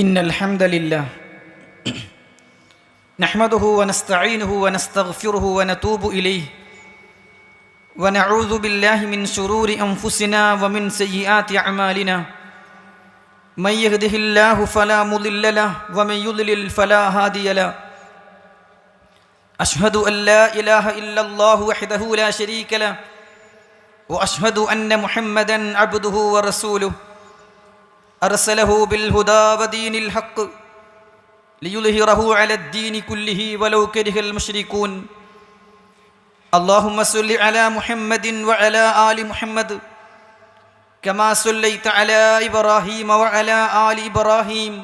إن الحمد لله نحمده ونستعينه ونستغفره ونتوب إليه ونعوذ بالله من شرور أنفسنا ومن سيئات أعمالنا من يهده الله فلا مضل له ومن يضلل فلا هادي له أشهد أن لا إله إلا الله وحده لا شريك له وأشهد أن محمدا عبده ورسوله أرسله بالهدى ودين الحق ليظهره على الدين كله ولو كره المشركون اللهم صل على محمد وعلى آل محمد كما صليت على إبراهيم وعلى آل إبراهيم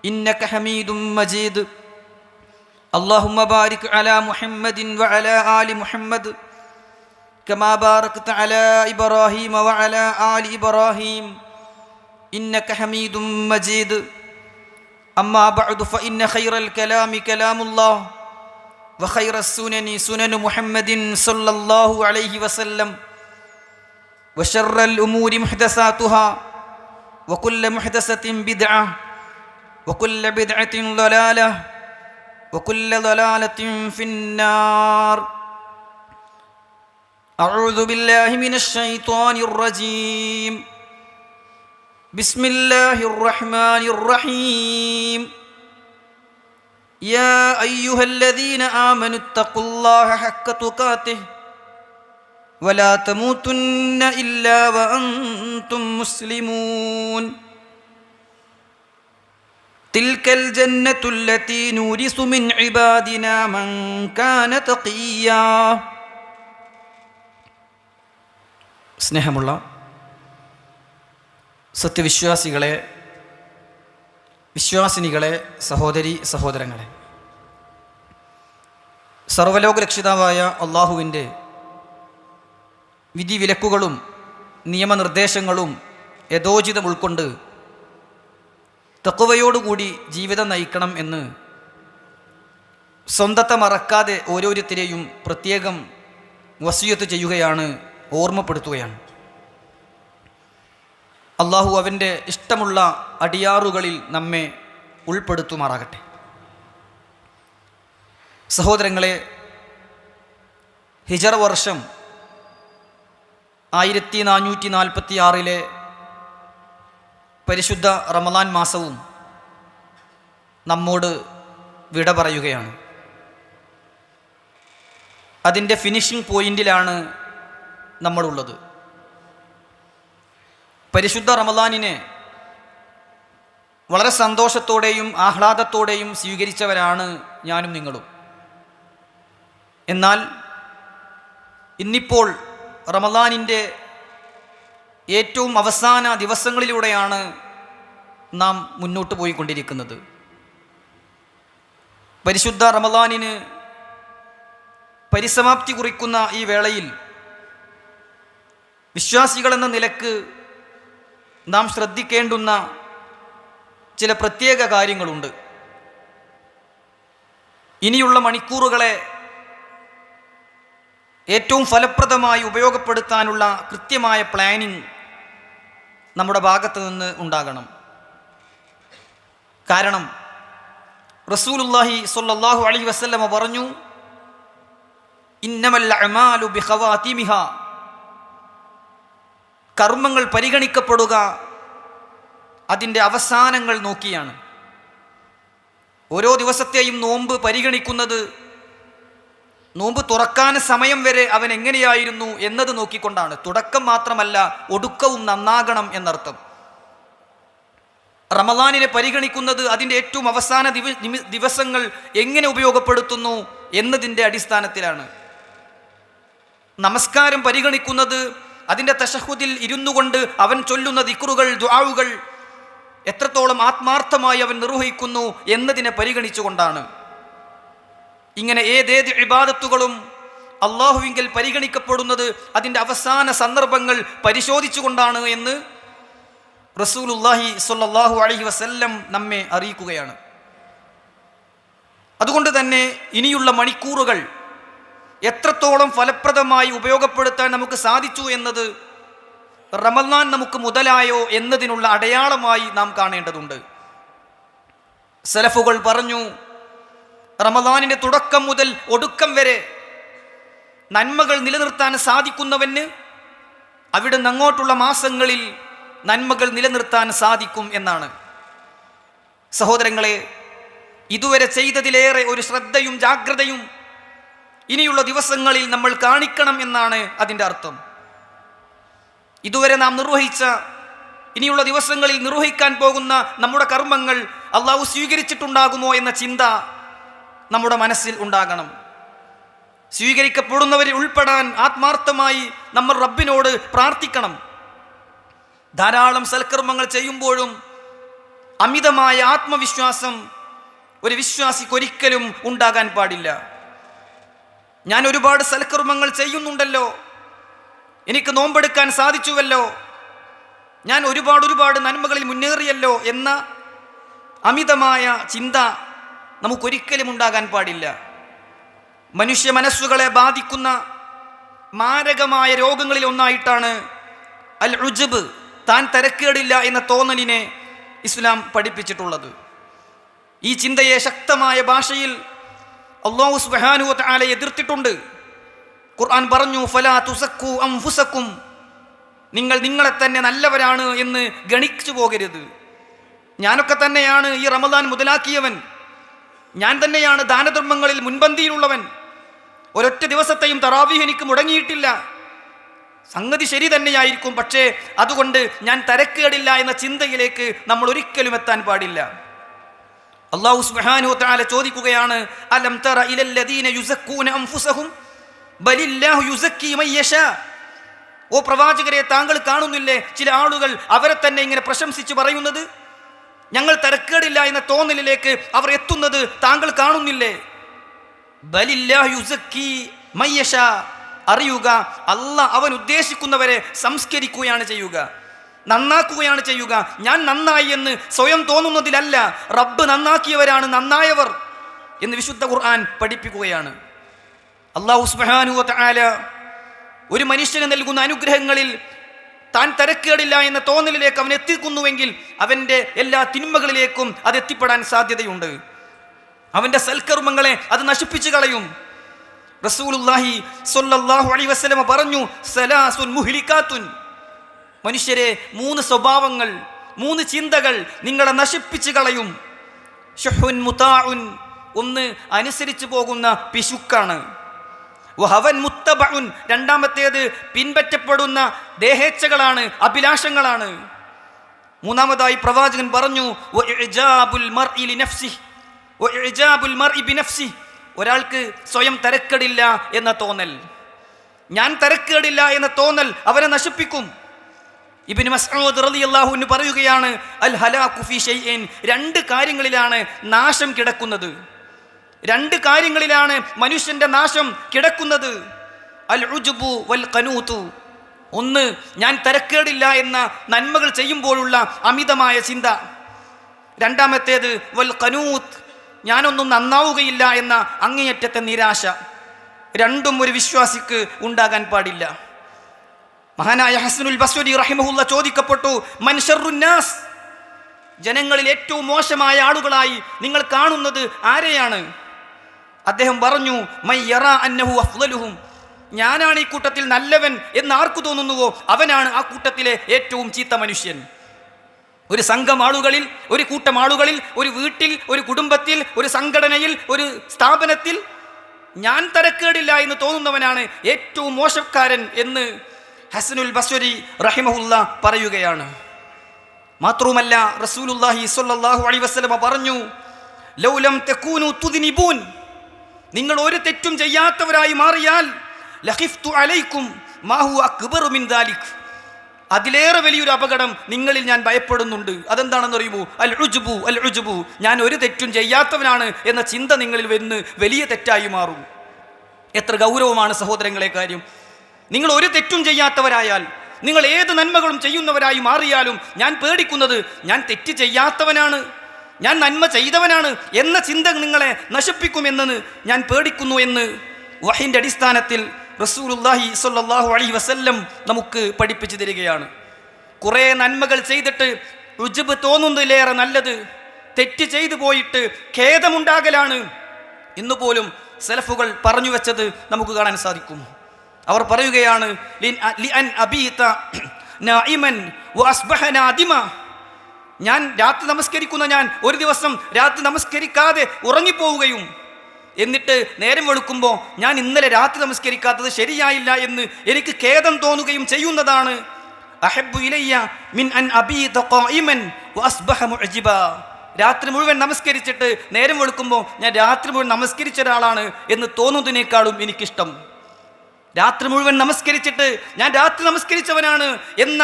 إنك حميد مجيد اللهم بارك على محمد وعلى آل محمد كما باركت على إبراهيم وعلى آل إبراهيم إنك حميد مجيد أما بعد فإن خير الكلام كلام الله وخير السنن سنن محمد صلى الله عليه وسلم وشر الأمور محدثاتها وكل محدثة بدعة وكل بدعة ضلالة وكل ضلالة في النار أعوذ بالله من الشيطان الرجيم بسم الله الرحمن الرحيم يا أيها الذين آمنوا اتقوا الله حق تقاته ولا تموتن إلا وأنتم مسلمون تلك الجنة التي نورث من عبادنا من كان تقيا സ്നേഹമുള്ള സത്യവിശ്വാസികളെ, വിശ്വാസിനികളെ, സഹോദരി സഹോദരങ്ങളെ, സർവ്വലോകരക്ഷിതാവായ അള്ളാഹുവിൻ്റെ വിധിവിലക്കുകളും നിയമനിർദ്ദേശങ്ങളും യഥോചിതം ഉൾക്കൊണ്ട് തഖ്വയോടുകൂടി ജീവിതം നയിക്കണം എന്ന് സ്വന്തത്തെ മറക്കാതെ ഓരോരുത്തരെയും പ്രത്യേകം വസിയത്ത് ചെയ്യുകയാണ്, ഓർമ്മപ്പെടുത്തുകയാണ്. അള്ളാഹു അവൻ്റെ ഇഷ്ടമുള്ള അടിയാറുകളിൽ നമ്മെ ഉൾപ്പെടുത്തുമാറാകട്ടെ. സഹോദരങ്ങളെ, ഹിജറ വർഷം 1446 പരിശുദ്ധ റമളാൻ മാസവും നമ്മോട് വിട പറയുകയാണ്. അതിൻ്റെ ഫിനിഷിംഗ് പോയിന്റിലാണ് നമ്മളുള്ളത്. പരിശുദ്ധ റമളാനിനെ വളരെ സന്തോഷത്തോടെയും ആഹ്ലാദത്തോടെയും സ്വീകരിച്ചവരാണ് ഞാനും നിങ്ങളും. എന്നാൽ ഇന്നിപ്പോൾ റമളാനിൻ്റെ ഏറ്റവും അവസാന ദിവസങ്ങളിലൂടെയാണ് നാം മുന്നോട്ട് പോയിക്കൊണ്ടിരിക്കുന്നത്. പരിശുദ്ധ റമളാനിന് പരിസമാപ്തി കുറിക്കുന്ന ഈ വേളയിൽ വിശ്വാസികളെന്ന നിലക്ക് നാം ശ്രദ്ധിക്കേണ്ടുന്ന ചില പ്രത്യേക കാര്യങ്ങളുണ്ട്. ഇനിയുള്ള മണിക്കൂറുകളെ ഏറ്റവും ഫലപ്രദമായി ഉപയോഗപ്പെടുത്താനുള്ള കൃത്യമായ പ്ലാനിങ് നമ്മുടെ ഭാഗത്ത് നിന്ന് ഉണ്ടാകണം. കാരണം റസൂലുള്ളാഹി സ്വല്ലല്ലാഹു അലൈഹി വസല്ലമ പറഞ്ഞു, ഇന്നമൽ അഅമാലു ബിഖവാതിമിഹാ, കർമ്മങ്ങൾ പരിഗണിക്കപ്പെടുക അതിൻ്റെ അവസാനങ്ങൾ നോക്കിയാണ്. ഓരോ ദിവസത്തെയും നോമ്പ് പരിഗണിക്കുന്നത് നോമ്പ് തുറക്കാൻ സമയം വരെ അവൻ എങ്ങനെയായിരുന്നു എന്നത് നോക്കിക്കൊണ്ടാണ്. തുടക്കം മാത്രമല്ല, ഒടുക്കവും നന്നാകണം എന്നർത്ഥം. റമളാനിനെ പരിഗണിക്കുന്നത് അതിൻ്റെ ഏറ്റവും അവസാന ദിവസങ്ങൾ എങ്ങനെ ഉപയോഗപ്പെടുത്തുന്നു എന്നതിൻ്റെ അടിസ്ഥാനത്തിലാണ്. നമസ്കാരം പരിഗണിക്കുന്നത് അതിൻ്റെ തശഹുദിൽ ഇരുന്നു കൊണ്ട് അവൻ ചൊല്ലുന്ന ദിക്റുകൾ, ദുആഉകൾ എത്രത്തോളം ആത്മാർത്ഥമായി അവൻ നിർവഹിക്കുന്നു എന്നതിനെ പരിഗണിച്ചുകൊണ്ടാണ്. ഇങ്ങനെ ഏതേത് ഇബാദത്തുകളും അള്ളാഹുവിങ്കൽ പരിഗണിക്കപ്പെടുന്നത് അതിൻ്റെ അവസാന സന്ദർഭങ്ങൾ പരിശോധിച്ചുകൊണ്ടാണ് എന്ന് റസൂലുള്ളാഹി സ്വല്ലല്ലാഹു അലൈഹി വസല്ലം നമ്മെ അറിയിക്കുകയാണ്. അതുകൊണ്ട് തന്നെ ഇനിയുള്ള മണിക്കൂറുകൾ എത്രത്തോളം ഫലപ്രദമായി ഉപയോഗപ്പെടുത്താൻ നമുക്ക് സാധിച്ചു എന്നത് റമളാൻ നമുക്ക് മുതലായോ എന്നതിനുള്ള അടയാളമായി നാം കാണേണ്ടതുണ്ട്. സലഫുകൾ പറഞ്ഞു, റമദാനിന്റെ തുടക്കം മുതൽ ഒടുക്കം വരെ നന്മകൾ നിലനിർത്താൻ സാധിക്കുന്നവന് അവിടുന്ന് അങ്ങോട്ടുള്ള മാസങ്ങളിൽ നന്മകൾ നിലനിർത്താൻ സാധിക്കും എന്നാണ്. സഹോദരങ്ങളെ, ഇതുവരെ ചെയ്തതിലേറെ ഒരു ശ്രദ്ധയും ജാഗ്രതയും ഇനിയുള്ള ദിവസങ്ങളിൽ നമ്മൾ കാണിക്കണം എന്നാണ് അതിൻ്റെ അർത്ഥം. ഇതുവരെ നാം നിർവഹിച്ച, ഇനിയുള്ള ദിവസങ്ങളിൽ നിർവഹിക്കാൻ പോകുന്ന നമ്മുടെ കർമ്മങ്ങൾ അള്ളാഹു സ്വീകരിച്ചിട്ടുണ്ടാകുമോ എന്ന ചിന്ത നമ്മുടെ മനസ്സിൽ ഉണ്ടാകണം. സ്വീകരിക്കപ്പെടുന്നവരിൽ ഉൾപ്പെടാൻ ആത്മാർത്ഥമായി നമ്മൾ റബ്ബിനോട് പ്രാർത്ഥിക്കണം. ധാരാളം സൽക്കർമ്മങ്ങൾ ചെയ്യുമ്പോഴും അമിതമായ ആത്മവിശ്വാസം ഒരു വിശ്വാസിക്ക് ഒരിക്കലും ഉണ്ടാകാൻ പാടില്ല. ഞാൻ ഒരുപാട് സൽക്കർമ്മങ്ങൾ ചെയ്യുന്നുണ്ടല്ലോ, എനിക്ക് നോമ്പെടുക്കാൻ സാധിച്ചുവല്ലോ, ഞാൻ ഒരുപാട് നന്മകളിൽ മുന്നേറിയല്ലോ എന്ന അമിതമായ ചിന്ത നമുക്കൊരിക്കലും ഉണ്ടാകാൻ പാടില്ല. മനുഷ്യ മനസ്സുകളെ ബാധിക്കുന്ന മാരകമായ രോഗങ്ങളിൽ ഒന്നായിട്ടാണ് അൽ ഉജ്ബ്, താൻ തരക്കേടില്ല എന്ന തോന്നലിനെ ഇസ്ലാം പഠിപ്പിച്ചിട്ടുള്ളത്. ഈ ചിന്തയെ ശക്തമായ ഭാഷയിൽ അല്ലാഹു സുബ്ഹാനഹു വ തആല എതിർത്തിട്ടുണ്ട്. ഖുർആൻ പറഞ്ഞു, ഫലാ തുസക്കു അൻഫുസക്കും, നിങ്ങൾ നിങ്ങളെ തന്നെ നല്ലവരാണ് എന്ന് ഗണിച്ചു പോകരുത്. ഞാനൊക്കെ തന്നെയാണ് ഈ റമദാൻ മുതലാക്കിയവൻ, ഞാൻ തന്നെയാണ് ദാനധർമ്മങ്ങളിൽ മുൻപന്തിയിലുള്ളവൻ, ഒരൊറ്റ ദിവസത്തെയും തറാവീഹ് എനിക്ക് മുടങ്ങിയിട്ടില്ല. സംഗതി ശരി തന്നെയായിരിക്കും, പക്ഷേ അതുകൊണ്ട് ഞാൻ തരക്കേടില്ല എന്ന ചിന്തയിലേക്ക് നമ്മൾ ഒരിക്കലും എത്താൻ പാടില്ല. അല്ലാഹു സുബ്ഹാനഹു വ തആല ചോദിക്കുകയാണ്, അലം തറ ഇലല്ലദീന യുസക്കൂന അൻഫുസഹും ബലില്ലാഹു യുസക്കി മൻ യശാ. ഓ പ്രവാചകരെ, താങ്കൾ കാണുന്നില്ലേ ചില ആളുകൾ അവരെ തന്നെ ഇങ്ങനെ പ്രശംസിച്ച് പറയുന്നത്? ഞങ്ങൾ തരക്കേടില്ല എന്ന തോന്നലിലേക്ക് അവർ എത്തുന്നത് താങ്കൾ കാണുന്നില്ലേ? ബലില്ലാഹു യുസക്കി മൻ യശാ. അറിയുക, അല്ലാഹ് അവൻ ഉദ്ദേശിക്കുന്നവരെ സംസ്കരിക്കുകയാണ് ചെയ്യുക, നന്നാക്കുകയാണ് ചെയ്യുക. ഞാൻ നന്നായി എന്ന് സ്വയം തോന്നുന്നതിലല്ല, റബ്ബ് നന്നാക്കിയവരാണ് നന്നായവർ എന്ന് വിശുദ്ധ ഖുർആൻ പഠിപ്പിക്കുകയാണ്. അല്ലാഹു സുബ്ഹാനഹു വ തആല ഒരു മനുഷ്യന് നൽകുന്ന അനുഗ്രഹങ്ങളിൽ താൻ തരക്കേടില്ല എന്ന തോന്നലിലേക്ക് അവൻ എത്തിക്കുന്നുവെങ്കിൽ അവൻ്റെ എല്ലാ തിന്മകളിലേക്കും അത് എത്തിപ്പെടാൻ സാധ്യതയുണ്ട്. അവൻ്റെ സൽക്കർമ്മങ്ങളെ അത് നശിപ്പിച്ചു കളയും. റസൂലുള്ളാഹി സ്വല്ലല്ലാഹു അലൈഹി വസല്ലം പറഞ്ഞു, സലാസുൻ മുഹ്ലികാത്തുൻ, മനുഷ്യരെ 3 സ്വഭാവങ്ങൾ, 3 ചിന്തകൾ നിങ്ങളെ നശിപ്പിച്ചു കളയും. ശുഹുൻ മുതാഉൻ, ഒന്ന് അനുസരിച്ചു പോകുന്ന പിശുക്കാണ്. വഹവൻ മുത്തബഉൻ, രണ്ടാമത്തേത് പിൻപറ്റപ്പെടുന്ന ദേഹേച്ഛകളാണ്, അഭിലാഷങ്ങളാണ്. മൂന്നാമതായി പ്രവാചകൻ പറഞ്ഞു, വഇജാബുൽ മർഇ ലിനഫ്സിഹി വഇജാബുൽ മർഇ ബിനഫ്സിഹി, ഒരാൾക്ക് സ്വയം തരക്കേടില്ല എന്ന തോന്നൽ, ഞാൻ തരക്കേടില്ല എന്ന തോന്നൽ അവനെ നശിപ്പിക്കും. ഇബ്നു മസ്ഊദ് റളിയല്ലാഹു അൻഹു പറയുകയാണ്, അൽ ഹലാഖു ഫീ ഷൈഇൻ, 2 കാര്യങ്ങളിലാണ് നാശം കിടക്കുന്നത്, 2 കാര്യങ്ങളിലാണ് മനുഷ്യന്റെ നാശം കിടക്കുന്നത്. അൽ ഉജ്ബു വൽ ഖനൂതു, ഒന്ന് ഞാൻ തരക്കേടില്ല എന്ന നന്മകൾ ചെയ്യുമ്പോഴുള്ള അമിതമായ ചിന്ത. രണ്ടാമത്തേത് വൽ ഖനൂത്ത്, ഞാനൊന്നും നന്നാവുകയില്ല എന്ന അങ്ങേയറ്റത്തെ നിരാശ. രണ്ടും ഒരു വിശ്വാസിക്ക് ഉണ്ടാകാൻ പാടില്ല. മഹാനായ ഹസനുൽ ബസ്രി റഹിമഹുല്ല ചോദിക്കപ്പെട്ടു, മൻ ശർറുന്നാസ്, ജനങ്ങളിൽ ഏറ്റവും മോശമായ ആളുകളായി നിങ്ങൾ കാണുന്നത് ആരെയാണ്? അദ്ദേഹം പറഞ്ഞു, മൻ യറാ അന്നഹു അഫ്ളലുഹും, ഞാനാണ് ഈ കൂട്ടത്തിൽ നല്ലവൻ എന്ന് ആർക്ക് തോന്നുന്നുവോ അവനാണ് ആ കൂട്ടത്തിലെ ഏറ്റവും ചീത്ത മനുഷ്യൻ. ഒരു സംഘം ആളുകളിൽ, ഒരു കൂട്ടം ആളുകളിൽ, ഒരു വീട്ടിൽ, ഒരു കുടുംബത്തിൽ, ഒരു സംഘടനയിൽ, ഒരു സ്ഥാപനത്തിൽ ഞാൻ തരക്കേടില്ല എന്ന് തോന്നുന്നവനാണ് ഏറ്റവും മോശക്കാരൻ എന്ന് ഹസനുൽ ബസ്രി റഹിമഹുല്ല പറയുകയാണ്. മാത്രവുമല്ല റസൂലുള്ളാഹി സ്വല്ലല്ലാഹു അലൈഹി വസല്ലം പറഞ്ഞു, ലൗലം തകൂനു തുദ്നിബൂൻ, നിങ്ങൾ ഒരു തെറ്റും ചെയ്യാത്തവരായി മാറിയാൽ ലഖിഫ്തു അലൈക്കും മാ ഹുവ അക്ബറു മിൻ ദാലിക്, അതിലേറെ വലിയൊരു അപകടം നിങ്ങളിൽ ഞാൻ ഭയപ്പെടുന്നുണ്ട്. അതെന്താണെന്ന് അറിയുമോ? അൽ ഉജ്ബു, അൽ ഉജ്ബു, ഞാൻ ഒരു തെറ്റും ചെയ്യാത്തവനാണ് എന്ന ചിന്ത നിങ്ങളിൽ വന്ന് വലിയ തെറ്റായി മാറും. എത്ര ഗൗരവമാണ് സഹോദരങ്ങളെ കാര്യം. നിങ്ങൾ ഒരു തെറ്റും ചെയ്യാത്തവരായാൽ, നിങ്ങൾ ഏത് നന്മകളും ചെയ്യുന്നവരായി മാറിയാലും ഞാൻ പേടിക്കുന്നത് ഞാൻ തെറ്റ് ചെയ്യാത്തവനാണ്, ഞാൻ നന്മ ചെയ്തവനാണ് എന്ന ചിന്ത നിങ്ങളെ നശിപ്പിക്കുമെന്ന് ഞാൻ പേടിക്കുന്നു എന്ന് വഹിന്റെ അടിസ്ഥാനത്തിൽ റസൂലുള്ളാഹി സ്വല്ലല്ലാഹു അലൈഹി വസല്ലം നമുക്ക് പഠിപ്പിച്ചു തരികയാണ്. കുറേ നന്മകൾ ചെയ്തിട്ട് ഉജ്ബ് തോന്നുന്നതിലേറെ നല്ലത് തെറ്റ് ചെയ്തു പോയിട്ട് ഖേദമുണ്ടാകലാണ് എന്ന് പോലും സലഫുകൾ പറഞ്ഞു വെച്ചത് നമുക്ക് കാണാൻ സാധിക്കും. അവർ പറയുകയാണ്, ഞാൻ രാത്രി നമസ്കരിക്കുന്ന ഞാൻ ഒരു ദിവസം രാത്രി നമസ്കരിക്കാതെ ഉറങ്ങിപ്പോവുകയും എന്നിട്ട് നേരം വെളുക്കുമ്പോൾ ഞാൻ ഇന്നലെ രാത്രി നമസ്കരിക്കാത്തത് ശരിയായില്ല എന്ന് എനിക്ക് ഖേദം തോന്നുകയും ചെയ്യുന്നതാണ്. അഹബ്ബു ഇലയ്യ മിൻ അൻ അബീത ഖായിമൻ വഅസ്ബഹ മുഅജിബ. രാത്രി മുഴുവൻ നമസ്കരിച്ചിട്ട് നേരം വെളുക്കുമ്പോൾ ഞാൻ രാത്രി മുഴുവൻ നമസ്കരിച്ച ഒരാളാണ് എന്ന് തോന്നുന്നതിനേക്കാളും എനിക്കിഷ്ടം, രാത്രി മുഴുവൻ നമസ്കരിച്ചിട്ട് ഞാൻ രാത്രി നമസ്കരിച്ചവനാണ് എന്ന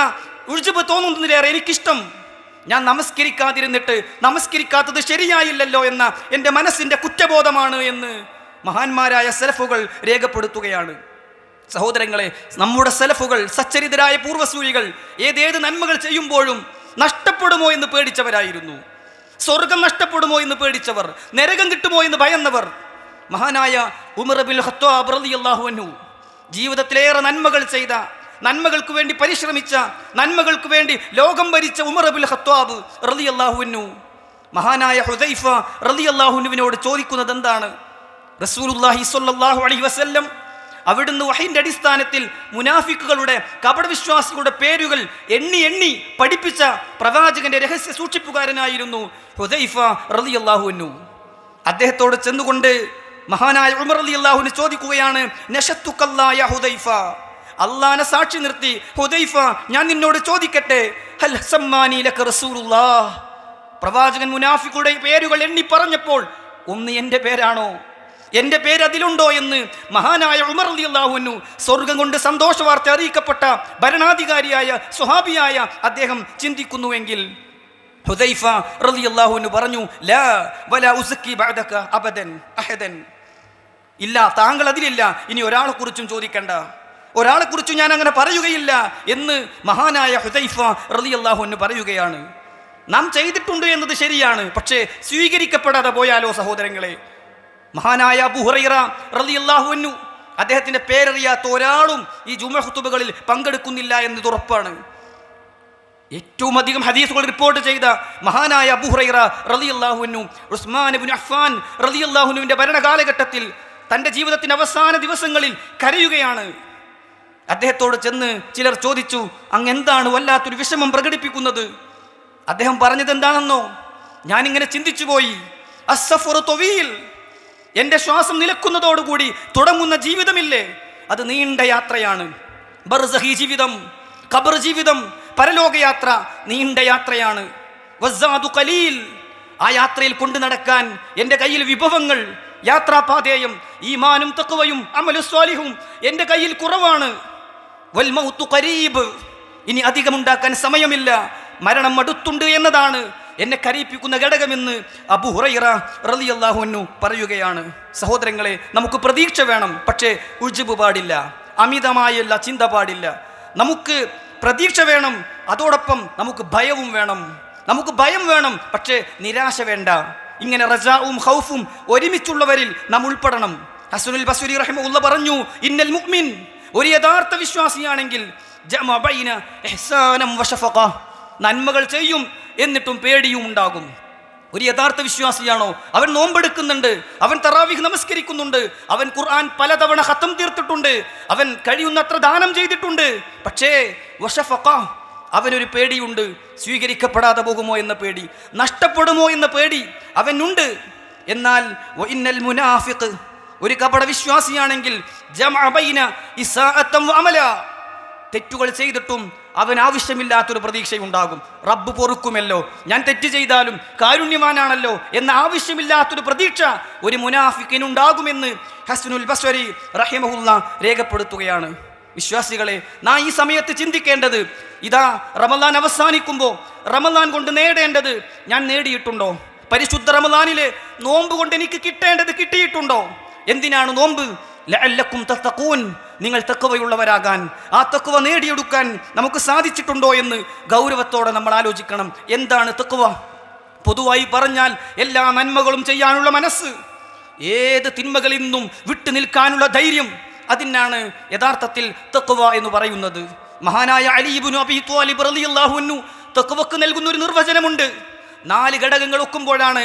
ഉജ്ബ് തോന്നുന്നതിലേറെ എനിക്കിഷ്ടം ഞാൻ നമസ്കരിക്കാതിരുന്നിട്ട് നമസ്കരിക്കാത്തത് ശരിയായില്ലല്ലോ എന്ന എൻ്റെ മനസ്സിൻ്റെ കുറ്റബോധമാണ് എന്ന് മഹാന്മാരായ സലഫുകൾ രേഖപ്പെടുത്തുകയാണ്. സഹോദരങ്ങളെ, നമ്മുടെ സലഫുകൾ, സച്ചരിതരായ പൂർവ്വസൂരികൾ ഏതേത് നന്മകൾ ചെയ്യുമ്പോഴും നഷ്ടപ്പെടുമോ എന്ന് പേടിച്ചവരായിരുന്നു. സ്വർഗം നഷ്ടപ്പെടുമോ എന്ന് പേടിച്ചവർ, നരകം കിട്ടുമോ എന്ന് ഭയന്നവർ. മഹാനായ ഉമർ ഇബ്നുൽ ഖത്താബ് റളിയല്ലാഹു അൻഹു ജീവിതത്തിലേറെ നന്മകൾ ചെയ്ത, നന്മകൾക്ക് വേണ്ടി പരിശ്രമിച്ച, നന്മകൾക്ക് വേണ്ടി ലോകം ഭരിച്ച ഉമർ ഇബ്നുൽ ഖത്താബ് റളിയല്ലാഹു അൻഹു മഹാനായ ഹുദൈഫ റളിയല്ലാഹു അൻഹുവിനോട് ചോദിക്കുന്നത് എന്താണ്? റസൂലുള്ളാഹി സ്വല്ലല്ലാഹു അലൈഹി വസല്ലം അവിടുന്ന് വഹയിന്റെ അടിസ്ഥാനത്തിൽ മുനാഫിക്കുകളുടെ, കപടവിശ്വാസികളുടെ പേരുകൾ എണ്ണി എണ്ണി പഠിപ്പിച്ച പ്രവാചകന്റെ രഹസ്യ സൂക്ഷിപ്പുകാരനായിരുന്നു ഹുദൈഫ റളിയല്ലാഹു അൻഹു. അദ്ദേഹത്തോട് ചെന്നുകൊണ്ട് മഹാനായ ഉമർ റളിയല്ലാഹു അൻഹു ചോദിക്കുകയാണ്, നശത്തുക്കല്ലാ യാ ഹുദൈഫ, അല്ലാഹനെ സാക്ഷി നിർത്തി ഹുദൈഫ, ഞാൻ നിന്നോട് ചോദിക്കട്ടെ, ഹൽ സമ്മാനി ലക റസൂലുള്ളാഹ്, പ്രവാചകൻ മുനാഫിക്കുകളുടെ പേരുകൾ എണ്ണി പറഞ്ഞപ്പോൾ ഒന്ന് എൻ്റെ പേരാണോ, എൻ്റെ പേര് അതിലുണ്ടോ എന്ന് മഹാനായ ഉമർ റളിയല്ലാഹു അൻഹു സ്വർഗം കൊണ്ട് സന്തോഷ വാർത്ത അറിയിക്കപ്പെട്ട ഭരണാധികാരിയായ സ്വഹാബിയായ അദ്ദേഹം ചിന്തിക്കുന്നുവെങ്കിൽ ഹുദൈഫ റളിയല്ലാഹു അൻഹു പറഞ്ഞു, ലാ വലാ ഉസ്കി ബഅദക അബദൻ അഹദൻ, ഇല്ല, താങ്കൾ അതിലില്ല, ഇനി ഒരാളെ കുറിച്ചും ചോദിക്കണ്ട, ഒരാളെ കുറിച്ചും ഞാൻ അങ്ങനെ പറയുകയില്ല എന്ന് മഹാനായ ഹുദൈഫ റളിയല്ലാഹു അൻഹു പറയുകയാണ്. നാം ചെയ്തിട്ടുണ്ട് എന്നത് ശരിയാണ്, പക്ഷേ സ്വീകരിക്കപ്പെടാതെ പോയാലോ സഹോദരങ്ങളെ? മഹാനായ അബൂ ഹുറൈറ റളിയല്ലാഹു അൻഹു അദ്ദേഹത്തിന്റെ പേരറിയാത്ത ഒരാളും ഈ ജുമുഅ ഖുതുബകളിൽ പങ്കെടുക്കുന്നില്ല എന്നത് ഉറപ്പാണ്. ഏറ്റവും അധികം ഹദീസുകൾ റിപ്പോർട്ട് ചെയ്ത മഹാനായ അബൂ ഹുറൈറ റളിയല്ലാഹു അൻഹു ഉസ്മാൻ ഇബ്നു അഫ്ഫാൻ റളിയല്ലാഹു അൻഹുവിന്റെ ഭരണകാലഘട്ടത്തിൽ തൻ്റെ ജീവിതത്തിന്റെ അവസാന ദിവസങ്ങളിൽ കരയുകയാണ്. അദ്ദേഹത്തോട് ചെന്ന് ചിലർ ചോദിച്ചു, അങ്ങ് എന്താണ് വല്ലാത്തൊരു വിഷമം പ്രകടിപ്പിക്കുന്നത്? അദ്ദേഹം പറഞ്ഞത് എന്താണെന്നോ, ഞാനിങ്ങനെ ചിന്തിച്ചു പോയി, അസ്സഫറു തവീൽ, എൻ്റെ ശ്വാസം നിലക്കുന്നതോടുകൂടി തുടങ്ങുന്ന ജീവിതമില്ലേ, അത് നീണ്ട യാത്രയാണ്. ബർസഖി ജീവിതം, ഖബർ ജീവിതം, പരലോകയാത്ര നീണ്ട യാത്രയാണ്. വസ്സാദു ഖലീൽ, ആ യാത്രയിൽ കൊണ്ടു നടക്കാൻ എൻ്റെ കയ്യിൽ വിഭവങ്ങൾ, യാത്രാപാതേയം, ഈമാനും തഖ്വയും അമലു സ്വാലിഹും എൻ്റെ കയ്യിൽ കുറവാണ്. വൽ മൗതു ഖരീബ്, ഇനി അധികമുണ്ടാക്കാൻ സമയമില്ല, മരണം അടുത്തുണ്ട് എന്നതാണ് എന്നെ കരയിപ്പിക്കുന്ന ഘടകമെന്ന് അബൂ ഹുറൈറ റളിയല്ലാഹു അൻഹു പറയുകയാണ്. സഹോദരങ്ങളെ, നമുക്ക് പ്രതീക്ഷ വേണം, പക്ഷേ ഉജ്ബ് പാടില്ല, അമിതമായുള്ള ചിന്ത പാടില്ല. നമുക്ക് പ്രതീക്ഷ വേണം, അതോടൊപ്പം നമുക്ക് ഭയവും വേണം. നമുക്ക് ഭയം വേണം, പക്ഷേ നിരാശ വേണ്ട. ഇങ്ങനെ റജാവും ഖൗഫും ഒരുമിച്ചുള്ളവരിൽ നാം ഉൾപ്പെടണം. ഹസനുൽ ബസ്രി റഹിമഹുല്ലാഹ് പറഞ്ഞു, ഇന്നൽ മുഅ്മിൻ, ഒരു യഥാർത്ഥ വിശ്വാസിയാണെങ്കിൽ ജമഅ ബൈന ഇഹ്സാനം വശഫഖ, നന്മകൾ ചെയ്യും എന്നിട്ടും പേടിയും ഉണ്ടാകും. ഒരു യഥാർത്ഥ വിശ്വാസിയാണോ, അവൻ നോമ്പെടുക്കുന്നുണ്ട്, അവൻ തറാവീഹ് നമസ്കരിക്കുന്നുണ്ട്, അവൻ ഖുർആൻ പലതവണ ഖത്തം തീർത്തിട്ടുണ്ട്, അവൻ കഴിയുന്നത്ര ദാനം ചെയ്തിട്ടുണ്ട്, പക്ഷേ വശഫഖ, അവനൊരു പേടിയുണ്ട്, സ്വീകരിക്കപ്പെടാതെ പോകുമോ എന്ന പേടി, നഷ്ടപ്പെടുമോ എന്ന പേടി അവനുണ്ട്. എന്നാൽ വഇന്നൽ മുനാഫിഖ്, ഒരു കപട വിശ്വാസിയാണെങ്കിൽ ജമഅ ബൈന ഇസാഅത്തൻ വഅമല, തെറ്റുകൾ ചെയ്തിട്ടും അവൻ ആവശ്യമില്ലാത്തൊരു പ്രതീക്ഷയുണ്ടാകും. റബ്ബ് പൊറുക്കുമല്ലോ, ഞാൻ തെറ്റ് ചെയ്താലും കാരുണ്യവാനാണല്ലോ എന്ന ആവശ്യമില്ലാത്തൊരു പ്രതീക്ഷ ഒരു മുനാഫിക്കിനുണ്ടാകുമെന്ന് ഹസനുൽ ബസ്രി റഹിമഹുല്ലാഹ് രേഖപ്പെടുത്തുകയാണ്. വിശ്വാസികളെ, നാം ഈ സമയത്ത് ചിന്തിക്കേണ്ടത്, ഇതാ റമളാൻ അവസാനിക്കുമ്പോൾ റമളാൻ കൊണ്ട് നേടേണ്ടത് ഞാൻ നേടിയിട്ടുണ്ടോ? പരിശുദ്ധ റമളാനിലെ നോമ്പ് കൊണ്ട് എനിക്ക് കിട്ടേണ്ടത് കിട്ടിയിട്ടുണ്ടോ? എന്തിനാണ് നോമ്പ്? ലഅല്ലക്കും തത്തഖൂൻ, നിങ്ങൾ തഖ്വയുള്ളവരാകാൻ, ആ തഖ്വ നേടിയെടുക്കാൻ നമുക്ക് സാധിച്ചിട്ടുണ്ടോ എന്ന് ഗൗരവത്തോടെ നമ്മൾ ആലോചിക്കണം. എന്താണ് തഖ്വ? പൊതുവായി പറഞ്ഞാൽ എല്ലാ നന്മകളും ചെയ്യാനുള്ള മനസ്സ്, ഏത് തിന്മകളിൽ നിന്നും വിട്ടു നിൽക്കാനുള്ള ധൈര്യം, അതിനാണ് യഥാർത്ഥത്തിൽ തഖ്വ എന്ന് പറയുന്നത്. മഹാനായ അലി ഇബ്നു അബീ ത്വാലിബ് റളിയല്ലാഹു അൻഹു തഖ്വക്ക് നൽകുന്ന ഒരു നിർവചനമുണ്ട്. 4 ഘടകങ്ങൾ ഒക്കുമ്പോഴാണ്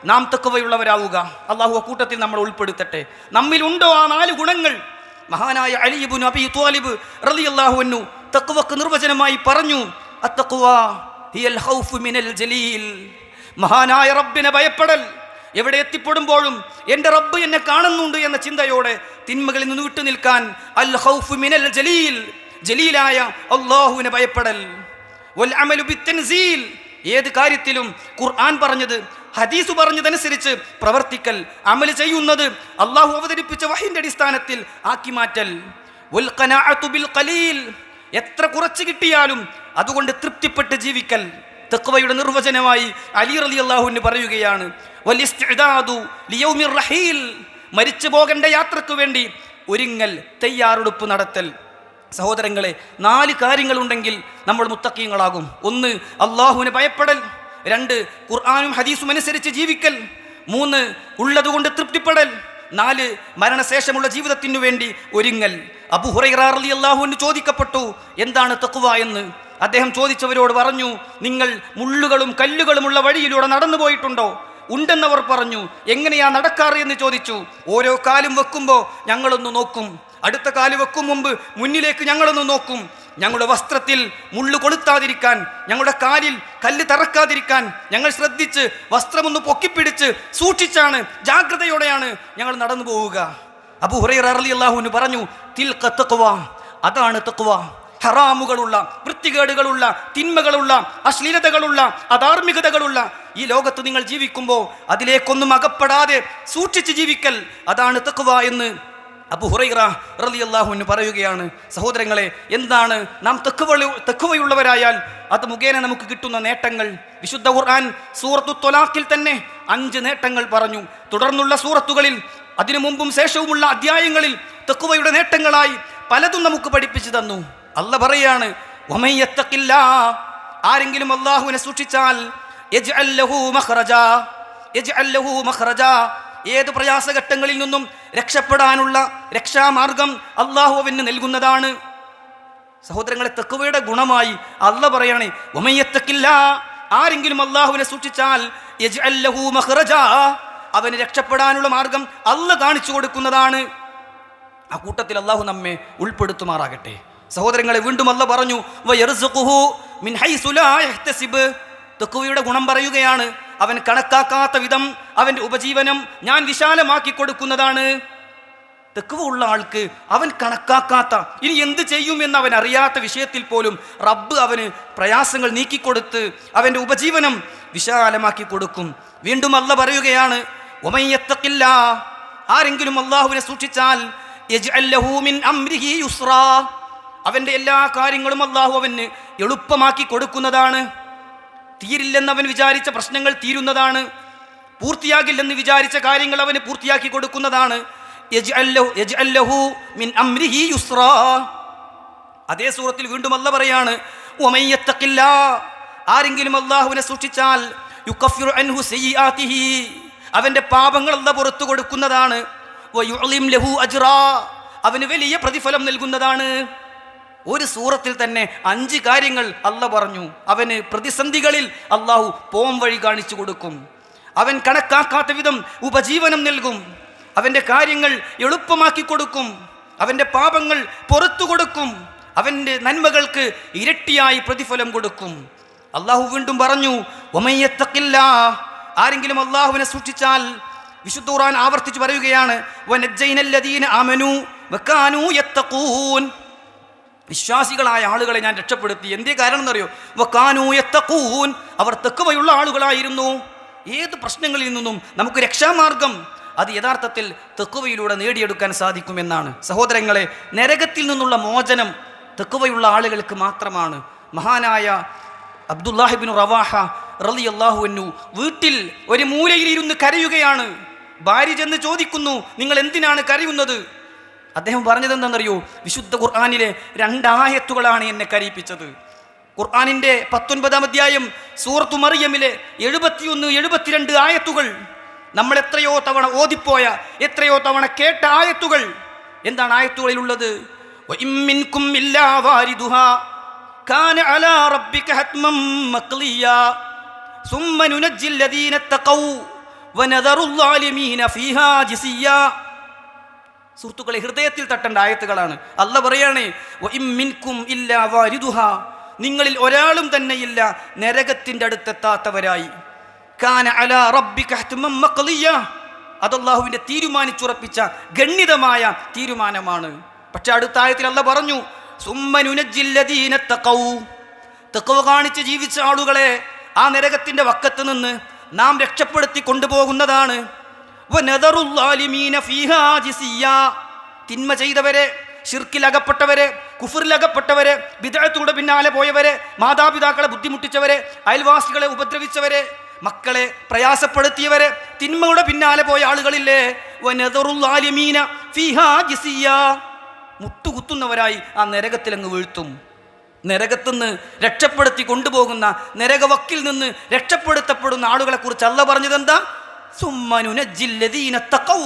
നാം തഖ്വയുള്ളവരാവുക. അള്ളാഹു അക്കൂട്ടത്തിൽ നമ്മൾ ഉൾപ്പെടുത്തട്ടെ. നമ്മിലുണ്ടോ ആ 4 ഗുണങ്ങൾ? മഹാനായ അലി ഇബ്നു അബീ ത്വാലിബ് റളിയല്ലാഹു അൻഹു തഖ്വക്ക് നിർവചനമായി പറഞ്ഞു, അത്തഖ്വാ ഹിയൽ ഖൗഫു മിനൽ ജലീൽ. മഹാനായ റബ്ബിനെ ഭയപ്പെടൽ. എവിടെ എത്തിപ്പെടുമ്പോഴും എൻ്റെ റബ്ബ് എന്നെ കാണുന്നുണ്ട് എന്ന ചിന്തയോടെ തിന്മകളിൽ നിന്ന് വിട്ടു നിൽക്കാൻ. അൽ ഖൗഫു മിനൽ ജലീൽ, ജലീലായ അല്ലാഹുവിനെ ഭയപ്പെടൽ. വൽ അമലു ബിത്തൻസീൽ, ഏത് കാര്യത്തിലും ഖുർആൻ പറഞ്ഞത് ഹദീസ് പറഞ്ഞതനുസരിച്ച് പ്രവർത്തിക്കൽ, അമൽ ചെയ്യുന്നത് അള്ളാഹു അവതരിപ്പിച്ച വഹയിന്റെ അടിസ്ഥാനത്തിൽ ആക്കി മാറ്റൽ. വൽ ഖനാഅതു ബിൽ ഖലീൽ, എത്ര കുറച്ച് കിട്ടിയാലും അതുകൊണ്ട് തൃപ്തിപ്പെട്ട് ജീവിക്കൽ. തഖ്വയുടെ നിർവചനമായി അലി റളിയല്ലാഹു അൻഹു പറയുകയാണ്, വൽ ഇസ്തിഅദാദു ലിയൗമിർ റഹീൽ, മരിച്ചു പോകേണ്ട യാത്രയ്ക്ക് വേണ്ടി ഒരുങ്ങൽ, തയ്യാറെടുപ്പ് നടത്തൽ. സഹോദരങ്ങളെ, 4 കാര്യങ്ങളുണ്ടെങ്കിൽ നമ്മൾ മുത്തഖീങ്ങളാകും. 1 അള്ളാഹുവിനെ ഭയപ്പെടൽ, 2 ഖുർആനും ഹദീസും അനുസരിച്ച് ജീവിക്കൽ, 3 ഉള്ളതുകൊണ്ട് തൃപ്തിപ്പെടൽ, 4 മരണശേഷമുള്ള ജീവിതത്തിനു വേണ്ടി ഒരുങ്ങൽ. അബൂ ഹുറൈറ റളിയല്ലാഹു അൻഹു ചോദിക്കപ്പെട്ടു, എന്താണ് തഖ്വ എന്ന്. അദ്ദേഹം ചോദിച്ചവരോട് പറഞ്ഞു, നിങ്ങൾ മുള്ളുകളും കല്ലുകളുമുള്ള വഴിയിലൂടെ നടന്നു പോയിട്ടുണ്ടോ? ഉണ്ടെന്നവർ പറഞ്ഞു. എങ്ങനെയാ നടക്കാറ് എന്ന് ചോദിച്ചു. ഓരോ കാലും വെക്കുമ്പോൾ ഞങ്ങളൊന്ന് നോക്കും, അടുത്ത കാല് വെക്കും മുമ്പ് മുന്നിലേക്ക് ഞങ്ങളൊന്ന് നോക്കും. ഞങ്ങളുടെ വസ്ത്രത്തിൽ മുള്ളു കൊളുത്താതിരിക്കാൻ, ഞങ്ങളുടെ കാലിൽ കല്ല് തറക്കാതിരിക്കാൻ ഞങ്ങൾ ശ്രദ്ധിച്ച് വസ്ത്രമൊന്ന് പൊക്കിപ്പിടിച്ച് സൂക്ഷിച്ചാണ്, ജാഗ്രതയോടെയാണ് ഞങ്ങൾ നടന്നു പോവുക. അബൂ ഹുറൈറ റളിയല്ലാഹു അൻഹു പറഞ്ഞു, തിൽക തഖ്വ, അതാണ് തഖ്വ. ഹറാമുകളുള്ള, വൃത്തികേടുകളുള്ള, തിന്മകളുള്ള, അശ്ലീലതകളുള്ള, അധാർമികതകളുള്ള ഈ ലോകത്ത് നിങ്ങൾ ജീവിക്കുമ്പോൾ അതിലേക്കൊന്നും അകപ്പെടാതെ സൂക്ഷിച്ച് ജീവിക്കൽ, അതാണ് തഖ്വ എന്ന് അബൂ ഹുറൈറ റളിയല്ലാഹു അൻഹു പറയുകയാണ്. സഹോദരങ്ങളെ, എന്താണ് നാം തഖ്വയുള്ളവരായാൽ അത് മുഖേന നമുക്ക് കിട്ടുന്ന നേട്ടങ്ങൾ? വിശുദ്ധ ഖുർആൻ സൂറത്തു ത്വലാഖിൽ തന്നെ 5 നേട്ടങ്ങൾ പറഞ്ഞു. തുടർന്നുള്ള സൂറത്തുകളിൽ അതിനു മുമ്പും ശേഷവുമുള്ള അധ്യായങ്ങളിൽ തഖ്വയുടെ നേട്ടങ്ങളായി പലതും നമുക്ക് പഠിപ്പിച്ചു തന്നു. അല്ലാഹ് പറയാണ്, വമൻ യത്തഖില്ലാ, ആരെങ്കിലും അല്ലാഹുവിനെ സൂക്ഷിച്ചാൽ യജ്അൽ ലഹു മഖ്റജാ, യജ്അൽ ലഹു മഖ്റജാ, ഏത് പ്രയാസഘട്ടങ്ങളിൽ നിന്നും രക്ഷപ്പെടാനുള്ള രക്ഷാമാർഗം അല്ലാഹു അവന് നൽകുന്നതാണ്. സഹോദരങ്ങളെ, തഖ്വയുടെ ഗുണമായി അല്ലാഹ് പറയാണ്, വമൻ യത്തഖില്ലാ, ആരെങ്കിലും അല്ലാഹുവിനെ സൂക്ഷിച്ചാൽ യജ്അൽ ലഹു മഖ്റജാ, അവന് രക്ഷപ്പെടാനുള്ള മാർഗം അല്ലാഹ് കാണിച്ചു കൊടുക്കുന്നതാണ്. ആ കൂട്ടത്തിൽ അല്ലാഹു നമ്മെ ഉൾപ്പെടുത്തുമാറാകട്ടെ. സഹോദരങ്ങളെ, വീണ്ടും അല്ലാഹ് പറഞ്ഞു, വയർസുഖുഹു മിൻ ഹൈസു ലാ യഹ്തസിബ്. തഖ്വയുടെ ഗുണം പറയുകയാണ്, അവൻ കണക്കാക്കാത്ത വിധം അവൻ്റെ ഉപജീവനം ഞാൻ വിശാലമാക്കി കൊടുക്കുന്നതാണ്. തഖ്വ ഉള്ള ആൾക്ക് അവൻ കണക്കാക്കാത്ത, ഇനി എന്ത് ചെയ്യുമെന്ന് അവൻ അറിയാത്ത വിഷയത്തിൽ പോലും റബ്ബ് അവന് പ്രയാസങ്ങൾ നീക്കിക്കൊടുത്ത് അവൻ്റെ ഉപജീവനം വിശാലമാക്കി കൊടുക്കും. വീണ്ടും അല്ലാഹ് പറയുകയാണ്, വമൻ യത്തഖില്ലാ, ആരെങ്കിലും അല്ലാഹുവിനെ സൂക്ഷിച്ചാൽ യജ്അൽ ലഹു മിൻ അംരിഹി യുസ്റാ, അവൻ്റെ എല്ലാ കാര്യങ്ങളും അല്ലാഹു അവന് എളുപ്പമാക്കി കൊടുക്കുന്നതാണ്. തീരില്ലെന്ന് അവൻ വിചാരിച്ച പ്രശ്നങ്ങൾ തീരുന്നതാണ്. പൂർത്തിയാകില്ലെന്ന് വിചാരിച്ച കാര്യങ്ങൾ അവന് പൂർത്തിയാക്കി കൊടുക്കുന്നതാണ്. യജ്അൽ ലഹു മിൻ അംരിഹി യുസ്റാ. അതേ സൂറത്തിൽ വീണ്ടും അല്ലാഹ് പറയാണ്, വമൻ യത്തഖില്ലാ, ആരെങ്കിലും അല്ലാഹുവിനെ സൂക്ഷിച്ചാൽ യുകഫിറു അൻഹു സയ്യിആതിഹി, അവൻ്റെ പാപങ്ങൾ അല്ലാഹ് പുറത്തു കൊടുക്കുന്നതാണ്. വയുഅലിം ലഹു അജ്റാ, അവന് വലിയ പ്രതിഫലം നൽകുന്നതാണ്. ഒരു സൂറത്തിൽ തന്നെ 5 കാര്യങ്ങൾ അല്ലാഹ് പറഞ്ഞു. അവന് പ്രതിസന്ധികളിൽ അല്ലാഹു പോം വഴി കാണിച്ചു കൊടുക്കും. അവൻ കണക്കാക്കാത്ത വിധം ഉപജീവനം നൽകും. അവൻ്റെ കാര്യങ്ങൾ എളുപ്പമാക്കി കൊടുക്കും. അവൻ്റെ പാപങ്ങൾ പുറത്തു കൊടുക്കും. അവൻ്റെ നന്മകൾക്ക് ഇരട്ടിയായി പ്രതിഫലം കൊടുക്കും. അല്ലാഹു വീണ്ടും പറഞ്ഞു, വമൻ യത്തഖില്ലാ, ആരെങ്കിലും അല്ലാഹുവിനെ സൂക്ഷിച്ചാൽ, വിശുദ്ധ ഖുർആൻ ആവർത്തിച്ച് പറയുകയാണ്, വനജ്ജൈനല്ലദീന ആമനൂ വകാനൂ യത്തഖൂൻ, വിശ്വാസികളായ ആളുകളെ ഞാൻ രക്ഷപ്പെടുത്തി. എന്തേ കാരണം എന്നറിയോ? വകാനൂ യത്തഖൂൻ, അവർ തഖ്വയുള്ള ആളുകളായിരുന്നു. ഏത് പ്രശ്നങ്ങളിൽ നിന്നും നമുക്ക് രക്ഷാമാർഗം അത് യഥാർത്ഥത്തിൽ തഖ്വയിലൂടെ നേടിയെടുക്കാൻ സാധിക്കുമെന്നാണ്. സഹോദരങ്ങളെ, നരകത്തിൽ നിന്നുള്ള മോചനം തഖ്വയുള്ള ആളുകൾക്ക് മാത്രമാണ്. മഹാനായ അബ്ദുല്ലാഹി ഇബ്നു റവാഹ റളിയല്ലാഹു അൻഹു വീട്ടിൽ ഒരു മൂലയിൽ ഇരുന്ന് കരയുകയാണ്. ഭാര്യ ചെന്ന് ചോദിക്കുന്നു, നിങ്ങൾ എന്തിനാണ് കരയുന്നത്? അദ്ദേഹം പറഞ്ഞതെന്താണെന്നറിയോ? വിശുദ്ധ ഖുർആനിലെ 2 ആയത്തുകളാണ് എന്നെ കരയിപ്പിച്ചത്. ഖുർആനിൻ്റെ 19-ാം അധ്യായം സൂറത്തു മറിയമിലെ 71, 72 ആയത്തുകൾ, നമ്മൾ എത്രയോ തവണ ഓതിപ്പോയ, എത്രയോ തവണ കേട്ട ആയത്തുകൾ. എന്താണ് ആയത്തുകളിലുള്ളത്? വഇം മിൻകും ഇല്ലാ വാരിദുഹാ കാന അലാ റബ്ബിക ഹത്മം മഖ്ലിയാ. സുമ്മ നുനജ്ജിൽ ലദീന തഖൗ വനദറുൽ ളാലിമീന ഫീഹാ ജിസിയ്യ. സുഹൃത്തുക്കളെ, ഹൃദയത്തിൽ തട്ടേണ്ട ആയത്തുകളാണ്. അല്ലാഹ് പറയാണ്, വഇം മിൻകും ഇല്ലാ വാരിദുഹാ, നിങ്ങളിൽ ഒരാളും തന്നെയില്ല നരകത്തിൻ്റെ അടുത്തെത്താത്തവരായി. കാന അലാ റബ്ബിക ഹത്മൻ മഖ്ളിയ, അത് അല്ലാഹുവിൻ്റെ തീരുമാനിച്ചുറപ്പിച്ച ഗണ്യതമായ തീരുമാനമാണ്. പക്ഷെ അടുത്ത ആയത്തിൽ അല്ലാഹ് പറഞ്ഞു, സുമ്മ നുനജ്ജിൽ ലദീന തഖൗ, തഖ്വ കാണിച്ച് ജീവിച്ച ആളുകളെ ആ നരകത്തിൻ്റെ വക്കത്ത് നിന്ന് നാം രക്ഷപ്പെടുത്തി കൊണ്ടുപോകുന്നതാണ്. വനദറുൽ ളാലിമീന ഫീഹാ ജിസിയ്യ, തിന്മ ചെയ്തവരെ, ശിർക്കിലകപ്പെട്ടവരെ, കുഫറിലകപ്പെട്ടവരെ, ബിദ്അത്തിന്റെ പിന്നാലെ പോയവരെ, മാതാപിതാക്കളെ ബുദ്ധിമുട്ടിച്ചവരെ, അയൽവാസികളെ ഉപദ്രവിച്ചവരെ, മക്കളെ പ്രയാസപ്പെടുത്തിയവരെ, തിന്മയുടെ പിന്നാലെ പോയ ആളുകളില്ലേ, വനദറുൽ ളാലിമീന ഫീഹാ ജിസിയ്യ, മുട്ടുകുത്തുന്നവരായി ആ നരകത്തിലങ്ങ് വീഴ്ത്തും. നരകത്തുനിന്ന് രക്ഷപ്പെടുത്തി കൊണ്ടുപോകുന്ന, നരകവക്കിൽ നിന്ന് രക്ഷപ്പെടുത്തപ്പെടുന്ന ആളുകളെ കുറിച്ച് അല്ലാഹ് പറഞ്ഞത് എന്താ? സുമ്മനുനജ്ജിൽ ലദീന തഖൗ,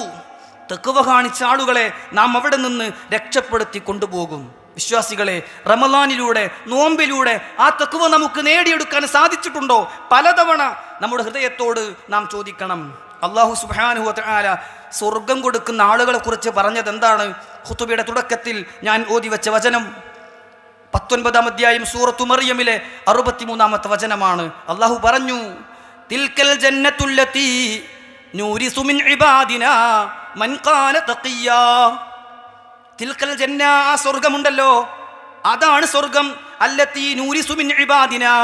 തഖ്വ കാണിച്ച ആളുകളെ നാം അവിടെ നിന്ന് രക്ഷപ്പെടുത്തി കൊണ്ടുപോകും. വിശ്വാസികളെ, റമളാനിലൂടെ, നോമ്പിലൂടെ ആ തഖ്വ നമുക്ക് നേടിയെടുക്കാൻ സാധിച്ചിട്ടുണ്ടോ? പലതവണ നമ്മുടെ ഹൃദയത്തോട് നാം ചോദിക്കണം. അല്ലാഹു സുബ്ഹാനഹു വ തആല സ്വർഗം കൊടുക്കുന്ന ആളുകളെ കുറിച്ച് പറഞ്ഞത് എന്താണ്? ഖുതുബയുടെ തുടക്കത്തിൽ ഞാൻ ഓതി വെച്ച വചനം 19-ാം അധ്യായം സൂറത്തു മറിയമിലെ 63-ാമത്തെ വചനമാണ്. അല്ലാഹു പറഞ്ഞു, തിൽക്കൽ ജന്നത്തുല്ലത്തി നൂരിസു മിൻ ഇബാദിനാ മൻ കാന തഖിയ്യാ. തിൽക്കൽ ജന്ന, ആ സ്വർഗമുണ്ടല്ലോ, അതാണ് സ്വർഗം. അല്ലത്തി നൂരിസു മിൻ ഇബാദിനാ,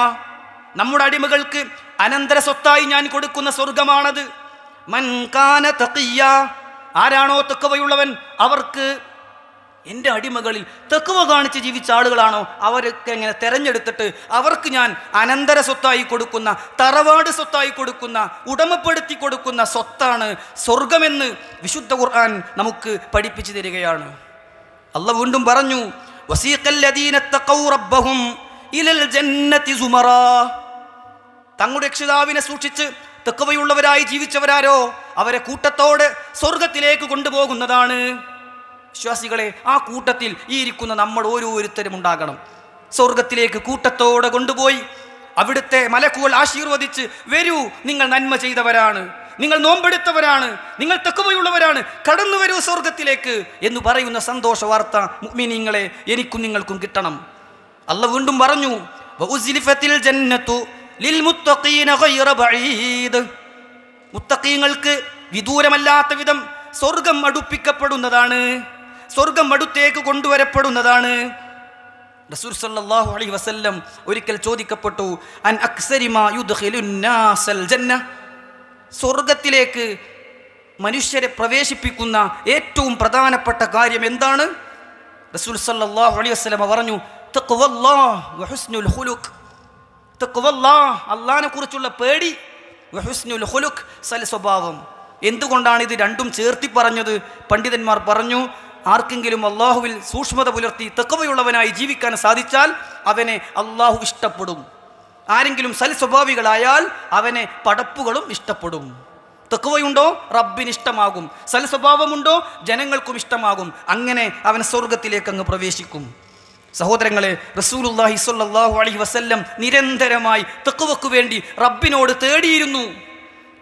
നമ്മുടെ അടിമകൾക്ക് അനന്തര സ്വത്തായി ഞാൻ കൊടുക്കുന്ന സ്വർഗമാണത്. മൻ കാന തഖിയ്യാ, ആരാണോ തഖ്വയുള്ളവൻ, അവർക്ക്, എൻ്റെ അടിമകളിൽ തഖ്വ കാണിച്ച് ജീവിച്ച ആളുകളാണോ, അവരൊക്കെ എങ്ങനെ തെരഞ്ഞെടുത്തിട്ട് അവർക്ക് ഞാൻ അനന്തര സ്വത്തായി കൊടുക്കുന്ന, തറവാട് സ്വത്തായി കൊടുക്കുന്ന, ഉടമപ്പെടുത്തി കൊടുക്കുന്ന സ്വത്താണ് സ്വർഗമെന്ന് വിശുദ്ധ ഖുർആൻ നമുക്ക് പഠിപ്പിച്ചു തരികയാണ്. അല്ലാഹ് വീണ്ടും പറഞ്ഞു, വസീഖൽ ലദീന തഖൗ റബ്ബഹും ഇലൽ ജന്നതി സുമറാ, തങ്ങളുടെ രക്ഷിതാവിനെ സൂക്ഷിച്ച് തഖ്വയുള്ളവരായി ജീവിച്ചവരാരോ അവരെ കൂട്ടത്തോടെ സ്വർഗത്തിലേക്ക് കൊണ്ടുപോകുന്നതാണ്. വിശ്വാസികളെ, ആ കൂട്ടത്തിൽ ഈ ഇരിക്കുന്ന നമ്മൾ ഓരോരുത്തരും ഉണ്ടാകണം. സ്വർഗത്തിലേക്ക് കൂട്ടത്തോടെ കൊണ്ടുപോയി അവിടുത്തെ മലക്കുകൾ ആശീർവദിച്ച്, വരൂ, നിങ്ങൾ നന്മ ചെയ്തവരാണ്, നിങ്ങൾ നോമ്പെടുത്തവരാണ്, നിങ്ങൾ തഖ്വയുള്ളവരാണ്, കടന്നു വരൂ സ്വർഗത്തിലേക്ക് എന്ന് പറയുന്ന സന്തോഷ വാർത്ത മുഅ്മിനീങ്ങളെ എനിക്കും നിങ്ങൾക്കും കിട്ടണം. അല്ലാഹ് വീണ്ടും പറഞ്ഞു, വഉസ്ലിഫത്തിൽ ജന്നത്തു ലിൽ മുത്തഖീന ഗൈറ ബഈദ്, മുത്തഖീങ്ങൾക്ക് വിദൂരമല്ലാത്ത വിധം സ്വർഗം അടുപ്പിക്കപ്പെടുന്നതാണ്, സ്വർഗം അടുത്തേക്ക് കൊണ്ടുവരപ്പെടുന്നതാണ്. റസൂൽ സല്ലല്ലാഹു അലൈഹി വസല്ലം ഒരിക്കൽ ചോദിക്കപ്പെട്ടു, അൻ അക്സരി മാ യുദ്ഖിലുൻ നാസൽ ജന്ന, സ്വർഗത്തിലേക്ക് മനുഷ്യരെ പ്രവേശിപ്പിക്കുന്ന ഏറ്റവും പ്രധാനപ്പെട്ട കാര്യം എന്താണ്? റസൂൽ സല്ലല്ലാഹു അലൈഹി വസല്ലം പറഞ്ഞു, തഖ്വല്ലാഹ് വഹുസ്നുൽ ഖുലുഖ്, തഖ്വല്ലാഹ്, അല്ലാഹുവിനെ കുറിച്ചുള്ള പേടി, വഹുസ്നുൽ ഖുലുഖ്, സൽ സ്വഭാവം. എന്തുകൊണ്ടാണ് ഇത് രണ്ടും ചേർത്തി പറഞ്ഞത്? പണ്ഡിതന്മാർ പറഞ്ഞു, ആർക്കെങ്കിലും അള്ളാഹുവിൽ സൂക്ഷ്മത പുലർത്തി തഖ്വയുള്ളവനായി ജീവിക്കാൻ സാധിച്ചാൽ അവനെ അള്ളാഹു ഇഷ്ടപ്പെടും. ആരെങ്കിലും സൽ സ്വഭാവികളായാൽ അവനെ പടപ്പുകളും ഇഷ്ടപ്പെടും. തഖ്വയുണ്ടോ, റബ്ബിന് ഇഷ്ടമാകും. സൽ സ്വഭാവമുണ്ടോ, ജനങ്ങൾക്കും ഇഷ്ടമാകും. അങ്ങനെ അവൻ സ്വർഗത്തിലേക്ക് അങ്ങ് പ്രവേശിക്കും. സഹോദരങ്ങളെ, റസൂലുള്ളാഹി സ്വല്ലല്ലാഹു അലൈഹി വസല്ലം നിരന്തരമായി തഖ്വയ്ക്ക് വേണ്ടി റബ്ബിനോട് തേടിയിരുന്നു.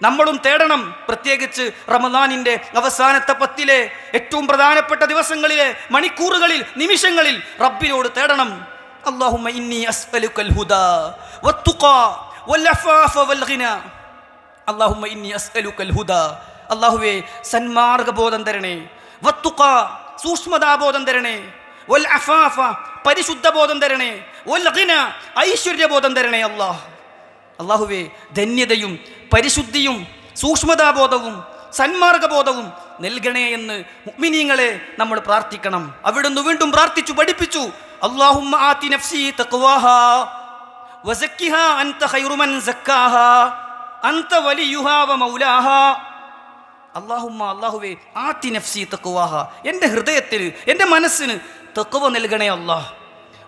നമ്മളും തേടണം. പ്രത്യേകിച്ച് റമദാനിൻ്റെ അവസാനത്തെ 10-ലെ ഏറ്റവും പ്രധാനപ്പെട്ട ദിവസങ്ങളിലെ മണിക്കൂറുകളിൽ, നിമിഷങ്ങളിൽ റബ്ബിനോട് തേടണം. അല്ലാഹുമ്മ ഇന്നി അസ്അലുക്കൽ ഹുദാ വത്തുഖാ വൽഅഫാഫ വൽഗിനാ. അല്ലാഹുമ്മ ഇന്നി അസ്അലുക്കൽ ഹുദാ, അല്ലാഹുവേ സന്മാർഗബോധം തരണേ, വത്തുഖാ സൂക്ഷ്മതാബോധം തരണേ, വൽഅഫാഫ പരിശുദ്ധബോധം തരണേ, വൽഗിനാ ഐശ്വര്യബോധം തരണേ. അല്ലാഹുവേ ധന്യതയും പരിശുദ്ധിയും സൂക്ഷ്മതാബോധവും സന്മാർഗബോധവും നൽകണേ എന്ന് മുഅ്മിനീങ്ങളെ നമ്മൾ പ്രാർത്ഥിക്കണം. അവിടുന്ന് വീണ്ടും പ്രാർത്ഥിച്ചു പഠിപ്പിച്ചു, അല്ലാഹുമ്മ ആതി നഫ്സി തഖ്വാഹാ വസക്കിഹാ അൻത ഖൈറു മൻ സക്കാഹാ അൻത വലിയുഹാ വമൗലാഹാ. അല്ലാഹുമ്മ, അല്ലാഹുവേ, ആതി നഫ്സി തഖ്വാഹാ, എൻ്റെ ഹൃദയത്തിന്, എൻ്റെ മനസ്സിന് തഖ്വ നൽകണേ അല്ലാഹ്.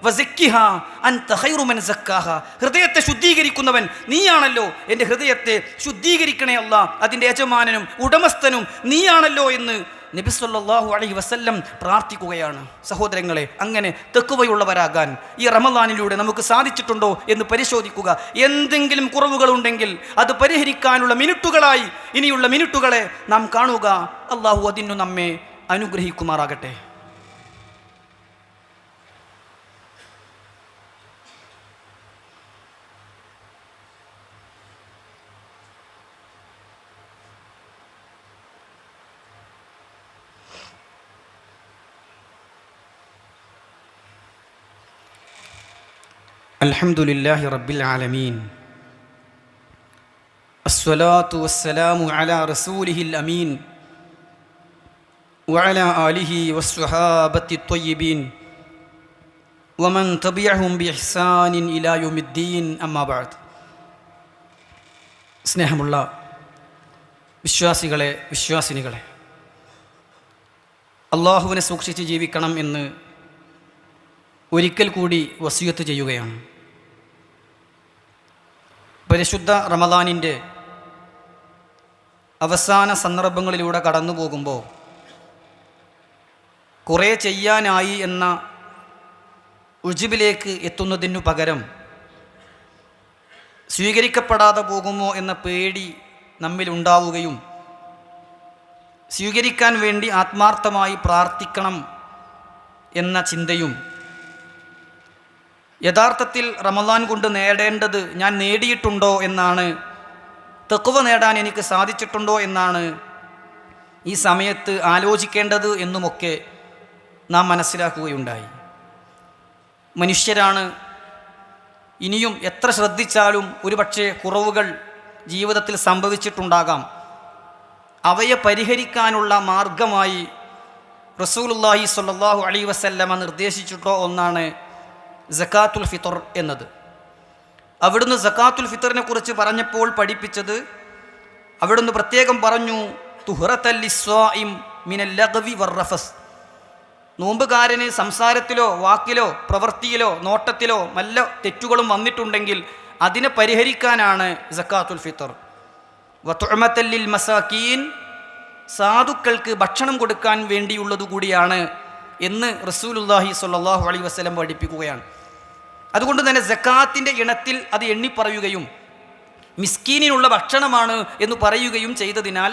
വസക്കിഹാ അൻത ഖൈറു മൻ സക്കാഹാ, ഹൃദയത്തെ ശുദ്ധീകരിക്കുന്നവൻ നീയാണല്ലോ, എൻ്റെ ഹൃദയത്തെ ശുദ്ധീകരിക്കണേ അല്ലാഹ്, അതിൻ്റെ യജമാനനും ഉടമസ്ഥനും നീയാണല്ലോ എന്ന് നബി സല്ലല്ലാഹു അലൈഹി വസല്ലം പ്രാർത്ഥിക്കുകയാണ്. സഹോദരങ്ങളെ, അങ്ങനെ തഖ്വയുള്ളവരാകാൻ ഈ റമളാനിലൂടെ നമുക്ക് സാധിച്ചിട്ടുണ്ടോ എന്ന് പരിശോധിക്കുക. എന്തെങ്കിലും കുറവുകളുണ്ടെങ്കിൽ അത് പരിഹരിക്കാനുള്ള മിനിറ്റുകളായി ഇനിയുള്ള മിനിറ്റുകളെ നാം കാണുക. അള്ളാഹു അതിനു നമ്മെ അനുഗ്രഹിക്കുമാറാകട്ടെ. അൽഹംദുലില്ലാഹി റബ്ബിൽ ആലമീൻ. അസ്സലാത്തു വസ്സലാമു അലാ റസൂലിഹിൽ അമീൻ വഅലാ ആലിഹി വസ്സഹാബത്തി ത്വയ്യിബീൻ വമൻ തബിഅഹും ബിഇഹ്സാനിൻ ഇലാ യൗമിദ്ദീൻ. അമ്മാ ബഅദ്. സ്നേഹമുള്ള വിശ്വാസികളെ, വിശ്വാസിനികളെ, അള്ളാഹുവിനെ സൂക്ഷിച്ച് ജീവിക്കണം എന്ന് ഒരിക്കൽ കൂടി വസിയത്ത് ചെയ്യുകയാണ്. പരിശുദ്ധ റമളാനിൻ്റെ അവസാന സന്ദർഭങ്ങളിലൂടെ കടന്നു പോകുമ്പോൾ കുറേ ചെയ്യാനായി എന്ന ഉജ്ബിലേക്ക് എത്തുന്നതിനു പകരം സ്വീകരിക്കപ്പെടാതെ പോകുമോ എന്ന പേടി നമ്മിലുണ്ടാവുകയും സ്വീകരിക്കാൻ വേണ്ടി ആത്മാർത്ഥമായി പ്രാർത്ഥിക്കണം എന്ന ചിന്തയും, യഥാർത്ഥത്തിൽ റമളാൻ കൊണ്ട് നേടേണ്ടത് ഞാൻ നേടിയിട്ടുണ്ടോ എന്നാണ്, തഖ്വ നേടാൻ എനിക്ക് സാധിച്ചിട്ടുണ്ടോ എന്നാണ് ഈ സമയത്ത് ആലോചിക്കേണ്ടത് എന്നുമൊക്കെ നാം മനസ്സിലാക്കുകയുണ്ടായി. മനുഷ്യരാണ്, ഇനിയും എത്ര ശ്രദ്ധിച്ചാലും ഒരുപക്ഷെ കുറവുകൾ ജീവിതത്തിൽ സംഭവിച്ചിട്ടുണ്ടാകാം. അവയെ പരിഹരിക്കാനുള്ള മാർഗമായി റസൂലുള്ളാഹി സ്വല്ലല്ലാഹു അലൈഹി വസല്ലമ നിർദ്ദേശിച്ചിട്ടോ ഒന്നാണ് സകാത്തുൽ ഫിത്ർ എന്നത്. അവിടുന്ന് സകാത്തുൽ ഫിത്റിനെ കുറിച്ച് പറഞ്ഞപ്പോൾ പഠിപ്പിച്ചത്, അവിടുന്ന് പ്രത്യേകം പറഞ്ഞു, തുഹ്റത്തൽ ലിസ്വാഇം മിനൽ ലഗ്വി വർറഫസ്. നോമ്പുകാരന് സംസാരത്തിലോ വാക്കിലോ പ്രവൃത്തിയിലോ നോട്ടത്തിലോ വല്ല തെറ്റുകളും വന്നിട്ടുണ്ടെങ്കിൽ അതിനെ പരിഹരിക്കാനാണ് സകാത്തുൽ ഫിത്ർ. വതുഅമത്തൽ ലിൽ മസാകീൻ, സാധുക്കൾക്ക് ഭക്ഷണം കൊടുക്കാൻ വേണ്ടിയുള്ളത് കൂടിയാണ് എന്ന് റസൂലുള്ളാഹി സ്വല്ലല്ലാഹു അലൈഹി വസല്ലം പഠിപ്പിക്കുകയാണ്. അതുകൊണ്ട് തന്നെ സക്കാത്തിൻ്റെ ഇണത്തിൽ അത് എണ്ണിപ്പറയുകയും മിസ്കീനിനുള്ള ഭക്ഷണമാണ് എന്ന് പറയുകയും ചെയ്തതിനാൽ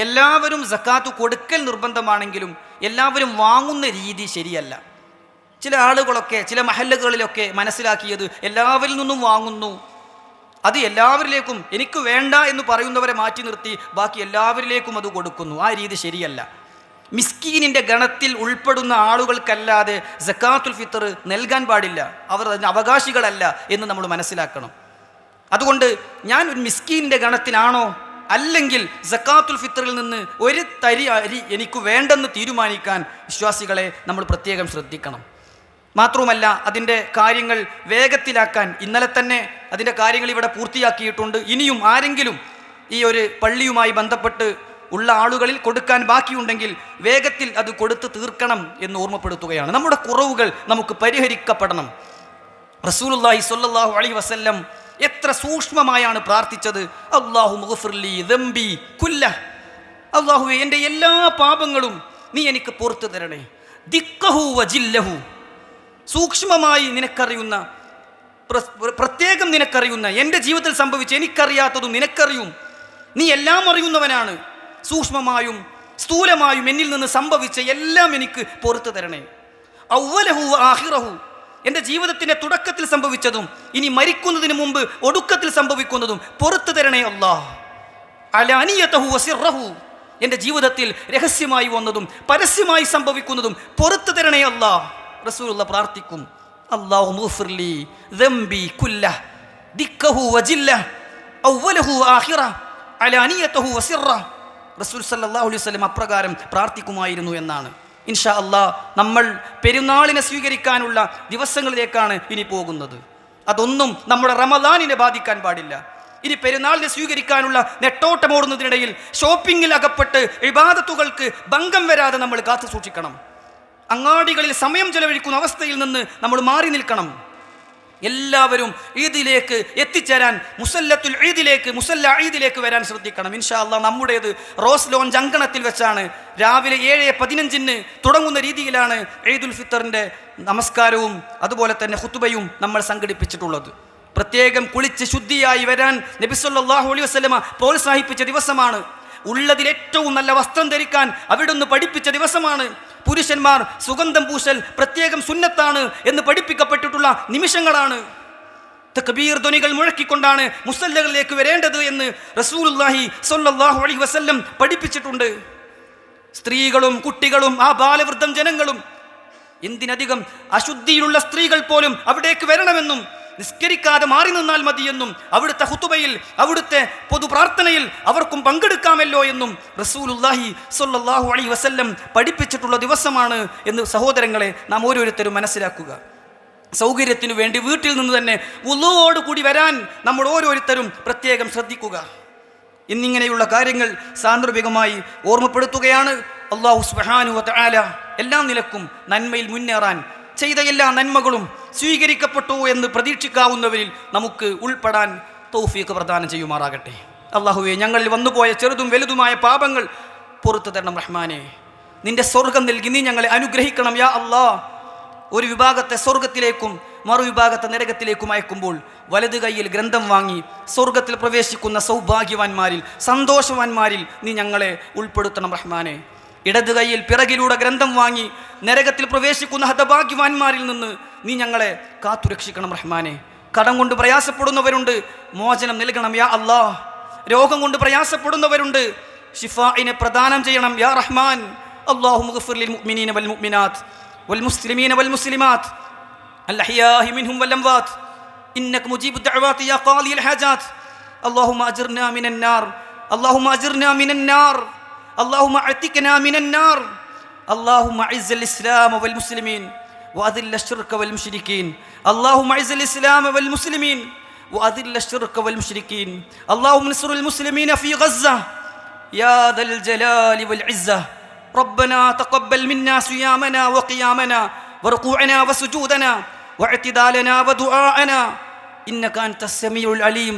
എല്ലാവരും സക്കാത്ത് കൊടുക്കൽ നിർബന്ധമാണെങ്കിലും എല്ലാവരും വാങ്ങുന്ന രീതി ശരിയല്ല. ചില ആളുകളൊക്കെ ചില മഹല്ലുകളിലൊക്കെ മനസ്സിലാക്കിയത് എല്ലാവരിൽ നിന്നും വാങ്ങുന്നു, അത് എല്ലാവരിലേക്കും എനിക്ക് വേണ്ട എന്ന് പറയുന്നവരെ മാറ്റി നിർത്തി ബാക്കി എല്ലാവരിലേക്കും അത് കൊടുക്കുന്നു. ആ രീതി ശരിയല്ല. മിസ്കീനിൻ്റെ ഗണത്തിൽ ഉൾപ്പെടുന്ന ആളുകൾക്കല്ലാതെ സക്കാത്തുൽ ഫിത്ർ നൽകാൻ പാടില്ല. അവർ അതിന് അവകാശികളല്ല എന്ന് നമ്മൾ മനസ്സിലാക്കണം. അതുകൊണ്ട് ഞാൻ ഒരു മിസ്കീനിൻ്റെ ഗണത്തിലാണോ, അല്ലെങ്കിൽ സക്കാത്തുൽ ഫിത്റിൽ നിന്ന് ഒരു തരി അരി എനിക്ക് വേണ്ടെന്ന് തീരുമാനിക്കാൻ വിശ്വാസികളെ നമ്മൾ പ്രത്യേകം ശ്രദ്ധിക്കണം. മാത്രവുമല്ല, അതിൻ്റെ കാര്യങ്ങൾ വേഗത്തിലാക്കാൻ ഇന്നലെ തന്നെ അതിൻ്റെ കാര്യങ്ങൾ ഇവിടെ പൂർത്തിയാക്കിയിട്ടുണ്ട്. ഇനിയും ആരെങ്കിലും ഈ ഒരു പള്ളിയുമായി ബന്ധപ്പെട്ട് ഉള്ള ആളുകളിൽ കൊടുക്കാൻ ബാക്കിയുണ്ടെങ്കിൽ വേഗത്തിൽ അത് കൊടുത്ത് തീർക്കണം എന്ന് ഓർമ്മപ്പെടുത്തുകയാണ്. നമ്മുടെ കുറവുകൾ നമുക്ക് പരിഹരിക്കപ്പെടണം. റസൂലുള്ളാഹി സ്വല്ലല്ലാഹു അലൈഹി വസല്ലം എത്ര സൂക്ഷ്മമായാണ് പ്രാർത്ഥിച്ചത്. അല്ലാഹു മുഗ്ഫിർലി ദംബി കുല്ലഹ്, അല്ലാഹുവേ എൻ്റെ എല്ലാ പാപങ്ങളും നീ എനിക്ക് പുറത്തു തരണേ. ദിക്കഹു വജില്ലഹു, സൂക്ഷ്മമായി നിനക്കറിയുന്ന, പ്രത്യേകം നിനക്കറിയുന്ന, എൻ്റെ ജീവിതത്തിൽ സംഭവിച്ച എനിക്കറിയാത്തതും നിനക്കറിയും. നീ എല്ലാം അറിയുന്നവനാണ്. സൂക്ഷ്മമായും സ്ഥൂലമായും എന്നിൽ നിന്ന് സംഭവിച്ച എല്ലാം എനിക്ക് പുറത്തു തരണേ. അവ്വലഹു ആഖിറഹു, എൻ്റെ ജീവിതത്തിൻ്റെ തുടക്കത്തിൽ സംഭവിച്ചതും ഇനി മരിക്കുന്നതിന് മുമ്പ് ഒടുക്കത്തിൽ സംഭവിക്കുന്നതും പുറത്തു തരണേ അല്ലാഹ്. അലാനിയതഹു വസിറഹു, എൻ്റെ ജീവിതത്തിൽ രഹസ്യമായി വന്നതും പരസ്യമായി സംഭവിക്കുന്നതും പുറത്തു തരണേ അല്ലാഹ്. റസൂലുള്ള പ്രാർത്ഥിക്കും, അല്ലാഹു മുഗ്ഫിർലി ദംബി കുല്ലഹ് ദിക്കഹു വജില്ലഹ് അവ്വലഹു ആഖിറഹു അലാനിയതഹു വസിറഹു. റസൂൽ സല്ലല്ലാഹു അലൈഹി വസല്ലം അപ്രകാരം പ്രാർത്ഥിക്കുമായിരുന്നു എന്നാണ്. ഇൻഷാ അല്ലാഹ് നമ്മൾ പെരുന്നാളിനെ സ്വീകരിക്കാനുള്ള ദിവസങ്ങളിലേക്കാണ് ഇനി പോകുന്നത്. അതൊന്നും നമ്മുടെ റമളാനിനെ ബാധിക്കാൻ പാടില്ല. ഇനി പെരുന്നാളിനെ സ്വീകരിക്കാനുള്ള നെട്ടോട്ടമോടുന്നതിനിടയിൽ ഷോപ്പിങ്ങിൽ അകപ്പെട്ട് ഇബാദത്തുകൾക്ക് ഭംഗം വരാതെ നമ്മൾ കാത്തു സൂക്ഷിക്കണം. അങ്ങാടികളിൽ സമയം ചെലവഴിക്കുന്ന അവസ്ഥയിൽ നിന്ന് നമ്മൾ മാറി നിൽക്കണം. എല്ലാവരും ഈദിലേക്ക് എത്തിച്ചേരാൻ മുസല്ല ഈദിലേക്ക് വരാൻ ശ്രദ്ധിക്കണം. ഇൻഷാ അല്ലാഹ് നമ്മുടേത് റോസ് ലോഞ്ച് അങ്കണത്തിൽ വെച്ചാണ്. രാവിലെ 7:15 തുടങ്ങുന്ന രീതിയിലാണ് ഈദുൽ ഫിത്തറിൻ്റെ നമസ്കാരവും അതുപോലെ തന്നെ ഖുതുബയും നമ്മൾ സംഘടിപ്പിച്ചിട്ടുള്ളത്. പ്രത്യേകം കുളിച്ച് ശുദ്ധിയായി വരാൻ നബി സല്ലല്ലാഹു അലൈഹി വസല്ലമ പ്രോത്സാഹിപ്പിച്ച ദിവസമാണ്. ഉള്ളതിൽ ഏറ്റവും നല്ല വസ്ത്രം ധരിക്കാൻ അവിടുന്ന് പഠിപ്പിച്ച ദിവസമാണ്. പുരുഷന്മാർ സുഗന്ധം പൂശൽ പ്രത്യേകം സുന്നത്താണ് എന്ന് പഠിപ്പിക്കപ്പെട്ടിട്ടുള്ള നിമിഷങ്ങളാണ്. തക്ബീർ ധ്വനികൾ മുഴക്കിക്കൊണ്ടാണ് മുസല്ലകളിലേക്ക് വരേണ്ടത് എന്ന് റസൂലുള്ളാഹി സ്വല്ലല്ലാഹു അലൈഹി വസല്ലം പഠിപ്പിച്ചിട്ടുണ്ട്. സ്ത്രീകളും കുട്ടികളും ആ ബാലവൃദ്ധം ജനങ്ങളും, എന്തിനധികം അശുദ്ധിയിലുള്ള സ്ത്രീകൾ പോലും അവിടേക്ക് വരണമെന്നും നിസ്കരിക്കാതെ മാറി നിന്നാൽ മതിയെന്നും അവിടുത്തെ ഖുതുബയിൽ അവിടുത്തെ പൊതു പ്രാർത്ഥനയിൽ അവർക്കും പങ്കെടുക്കാമല്ലോ എന്നും റസൂലുള്ളാഹി സ്വല്ലല്ലാഹു അലൈഹി വസല്ലം പഠിപ്പിച്ചിട്ടുള്ള ദിവസമാണ് എന്ന് സഹോദരങ്ങളെ നാം ഓരോരുത്തരും മനസ്സിലാക്കുക. സൗകര്യത്തിനു വേണ്ടി വീട്ടിൽ നിന്ന് തന്നെ വുളുവോട് കൂടി വരാൻ നമ്മൾ ഓരോരുത്തരും പ്രത്യേകം ശ്രദ്ധിക്കുക. എന്നിങ്ങനെയുള്ള കാര്യങ്ങൾ സാന്ദർഭികമായി ഓർമ്മപ്പെടുത്തുകയാണ്. അല്ലാഹു സുബ്ഹാനഹു വ തആല എല്ലാ നിലക്കും നന്മയിൽ മുന്നേറാൻ, ചെയ്ത എല്ലാ നന്മകളും സ്വീകരിക്കപ്പെട്ടു എന്ന് പ്രതീക്ഷിക്കാവുന്നവരിൽ നമുക്ക് ഉൾപ്പെടാൻ തൗഫീഖ് പ്രദാനം ചെയ്യുമാറാകട്ടെ. അല്ലാഹുവേ, ഞങ്ങളിൽ വന്നുപോയ ചെറുതും വലുതുമായ പാപങ്ങൾ പുറത്തു തരണം റഹ്മാനെ. നിന്റെ സ്വർഗം നൽകി നീ ഞങ്ങളെ അനുഗ്രഹിക്കണം യാ അല്ലാഹ്. ഒരു വിഭാഗത്തെ സ്വർഗത്തിലേക്കും മറുവിഭാഗത്തെ നരകത്തിലേക്കും അയക്കുമ്പോൾ വലത് കൈയിൽ ഗ്രന്ഥം വാങ്ങി സ്വർഗത്തിൽ പ്രവേശിക്കുന്ന സൗഭാഗ്യവാന്മാരിൽ, സന്തോഷവാന്മാരിൽ നീ ഞങ്ങളെ ഉൾപ്പെടുത്തണം റഹ്മാനെ. ഇടത് കൈയിൽ പിറകിലൂടെ ഗ്രന്ഥം വാങ്ങി നരകത്തിൽ പ്രവേശിക്കുന്ന ഹതഭാഗ്യവാന്മാരിൽ നിന്ന് നീ ഞങ്ങളെ കാത്തുരക്ഷിക്കണം റഹ്മാനെ. കടം കൊണ്ട് പ്രയാസപ്പെടുന്നവരുണ്ട്, മോചനം നൽകണം യാ അല്ലാഹ്. രോഗം കൊണ്ട് പ്രയാസപ്പെടുന്നവരുണ്ട്, ഷിഫാഇനെ പ്രദാനം ചെയ്യണം യാ റഹ്മാൻ. അല്ലാഹുമ്മ ഗ്ഫിർ ലിൽ മുഅ്മിനീന വൽ മുഅ്മിനാത്ത് വൽ മുസ്ലിമീന വൽ മുസ്ലിമാത്ത് അൽ അഹ്യാഇ മിൻഹും വൽ അംവാത്ത് ഇന്നക മുജീബുദ് ദഅവാതി യാ ഖാദിയൽ ഹാജാത്ത്. അല്ലാഹുമ്മ അജിർനാ മിനൻ നാർ, അല്ലാഹുമ്മ അജിർനാ മിനൻ നാർ, اللهم اعتقنا من النار. اللهم اعز الاسلام والمسلمين واذل الشرك والمشركين. اللهم اعز الاسلام والمسلمين واذل الشرك والمشركين. اللهم انصر المسلمين في غزة يا ذا الجلال والعزة. ربنا تقبل منا صيامنا وقيامنا وركوعنا وسجودنا واعتدالنا ودعاءنا انك انت السميع العليم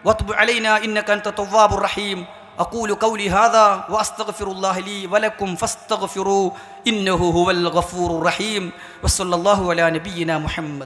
وتب علينا انك انت التواب الرحيم. أقول قولي هذا وأستغفر الله لي ولكم فاستغفروه إنه هو الغفور الرحيم. وصلى الله على نبينا محمد.